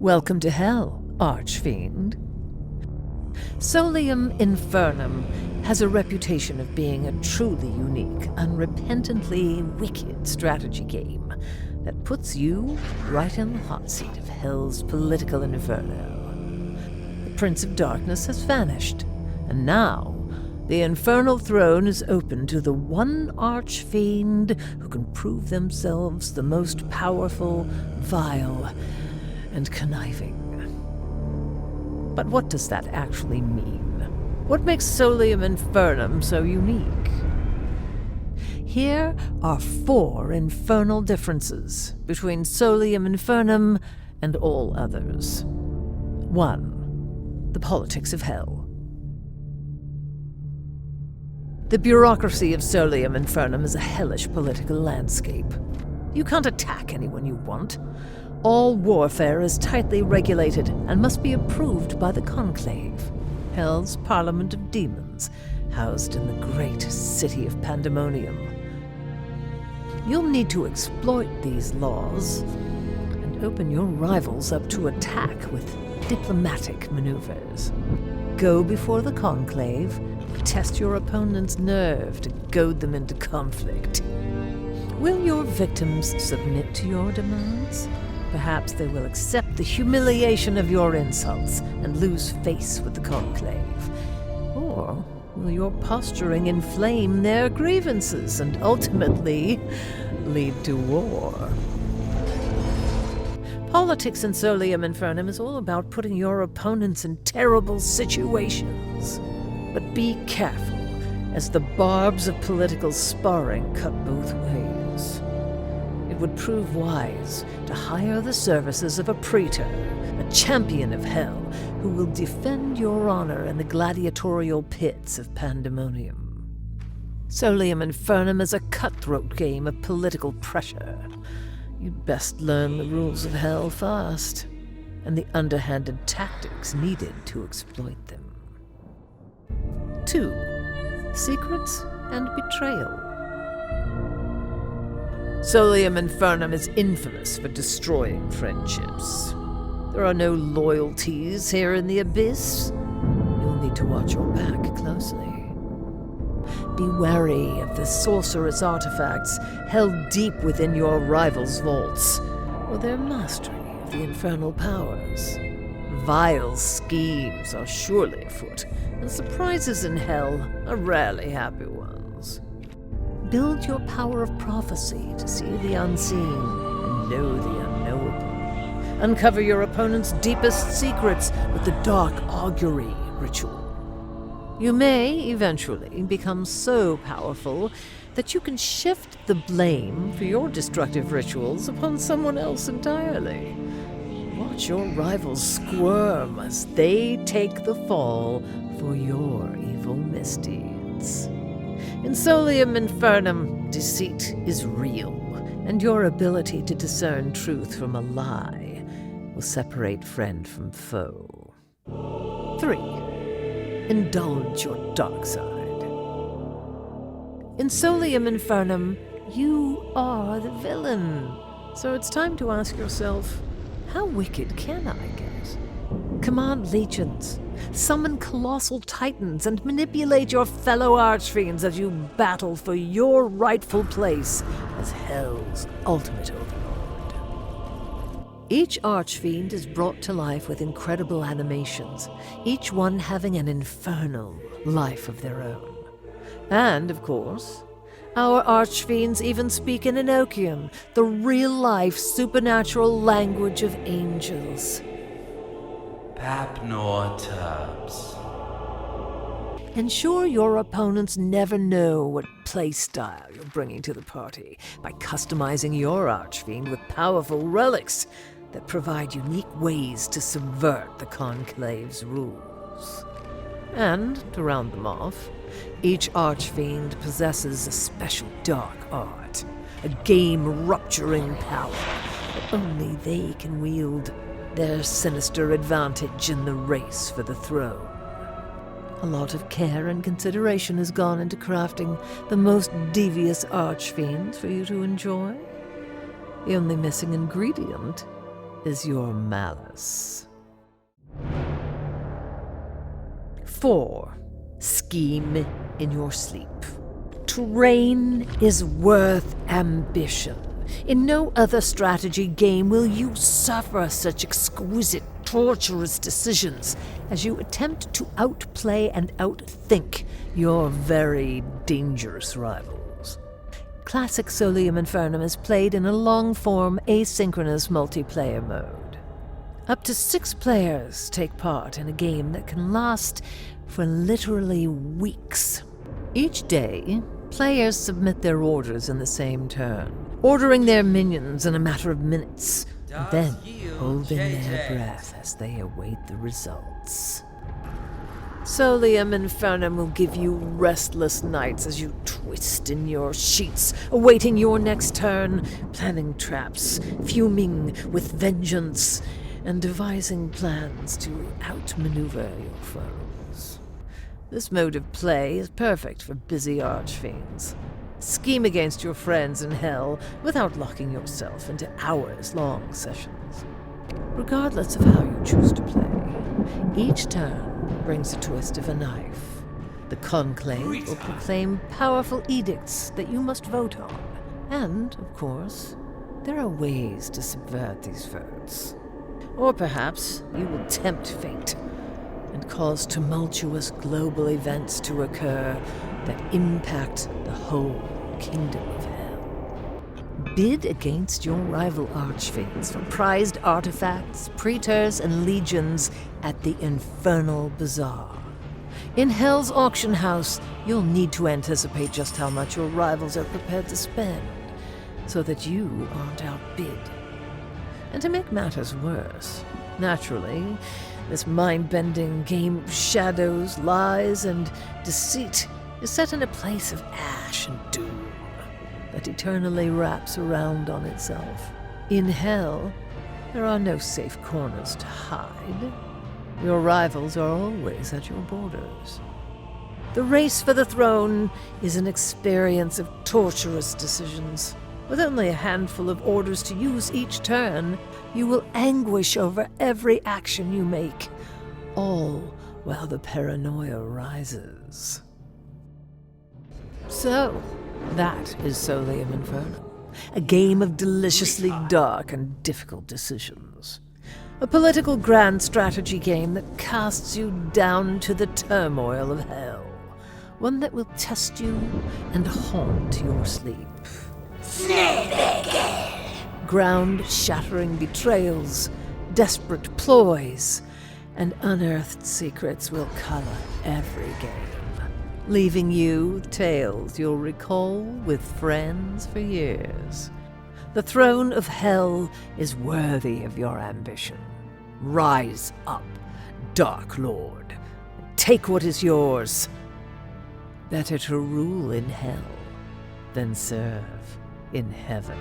Welcome to hell, Archfiend. Solium Infernum has a reputation of being a truly unique, unrepentantly wicked strategy game that puts you right in the hot seat of hell's political inferno. The Prince of Darkness has vanished, and now the infernal throne is open to the one archfiend who can prove themselves the most powerful, vile, and conniving. But what does that actually mean? What makes Solium Infernum so unique? Here are 4 infernal differences between Solium Infernum and all others. 1. The politics of hell. The bureaucracy of Solium Infernum is a hellish political landscape. You can't attack anyone you want. All warfare is tightly regulated and must be approved by the Conclave, Hell's Parliament of Demons, housed in the great city of Pandemonium. You'll need to exploit these laws and open your rivals up to attack with diplomatic maneuvers. Go before the Conclave, test your opponent's nerve to goad them into conflict. Will your victims submit to your demands? Perhaps they will accept the humiliation of your insults and lose face with the Conclave. Or will your posturing inflame their grievances and ultimately lead to war? Politics in Solium Infernum is all about putting your opponents in terrible situations. But be careful, as the barbs of political sparring cut both ways. It would prove wise to hire the services of a praetor, a champion of hell, who will defend your honor in the gladiatorial pits of Pandemonium. Solium Infernum is a cutthroat game of political pressure. You'd best learn the rules of hell fast, and the underhanded tactics needed to exploit them. 2. Secrets and betrayal. Solium Infernum is infamous for destroying friendships. There are no loyalties here in the Abyss. You'll need to watch your back closely. Be wary of the sorcerous artifacts held deep within your rivals' vaults, or their mastery of the infernal powers. Vile schemes are surely afoot, and surprises in hell are rarely happy ones. Build your power of prophecy to see the unseen and know the unknowable. Uncover your opponent's deepest secrets with the Dark Augury ritual. You may eventually become so powerful that you can shift the blame for your destructive rituals upon someone else entirely. Watch your rivals squirm as they take the fall for your evil misdeeds. In Solium Infernum, deceit is real, and your ability to discern truth from a lie will separate friend from foe. 3. Indulge your dark side. In Solium Infernum, you are the villain. So it's time to ask yourself, how wicked can I get? Command legions, summon colossal titans, and manipulate your fellow archfiends as you battle for your rightful place as Hell's ultimate overlord. Each archfiend is brought to life with incredible animations, each one having an infernal life of their own. And, of course, our archfiends even speak in Enochian, the real-life supernatural language of angels. Papnortubs. Ensure your opponents never know what playstyle you're bringing to the party by customizing your archfiend with powerful relics that provide unique ways to subvert the Conclave's rules. And, to round them off, each archfiend possesses a special dark art, a game-rupturing power that only they can wield, their sinister advantage in the race for the throne. A lot of care and consideration has gone into crafting the most devious archfiends for you to enjoy. The only missing ingredient is your malice. 4. Scheme in your sleep. Terrain is worth ambition. In no other strategy game will you suffer such exquisite, torturous decisions as you attempt to outplay and outthink your very dangerous rivals. Classic Solium Infernum is played in a long-form, asynchronous multiplayer mode. Up to 6 players take part in a game that can last for literally weeks. Each day, players submit their orders in the same turn, ordering their minions in a matter of minutes, and then holding their breath as they await the results. Solium Infernum will give you restless nights as you twist in your sheets, awaiting your next turn, planning traps, fuming with vengeance, and devising plans to outmaneuver your foes. This mode of play is perfect for busy archfiends. Scheme against your friends in hell without locking yourself into hours-long sessions. Regardless of how you choose to play, each turn brings a twist of a knife. The Conclave will proclaim powerful edicts that you must vote on. And, of course, there are ways to subvert these votes. Or perhaps you will tempt fate and cause tumultuous global events to occur that impact the whole kingdom of hell. Bid against your rival archfiends for prized artifacts, praetors, and legions at the Infernal Bazaar. In Hell's auction house, you'll need to anticipate just how much your rivals are prepared to spend, so that you aren't outbid. And to make matters worse, naturally, this mind-bending game of shadows, lies, and deceit is set in a place of ash and doom that eternally wraps around on itself. In hell, there are no safe corners to hide. Your rivals are always at your borders. The race for the throne is an experience of torturous decisions. With only a handful of orders to use each turn, you will anguish over every action you make, all while the paranoia rises. So, that is Solium Infernum, a game of deliciously dark and difficult decisions. A political grand strategy game that casts you down to the turmoil of hell. One that will test you and haunt your sleep. Ground-shattering betrayals, desperate ploys, and unearthed secrets will color every game, leaving you tales you'll recall with friends for years. The throne of hell is worthy of your ambition. Rise up, Dark Lord, and take what is yours. Better to rule in hell than serve in heaven.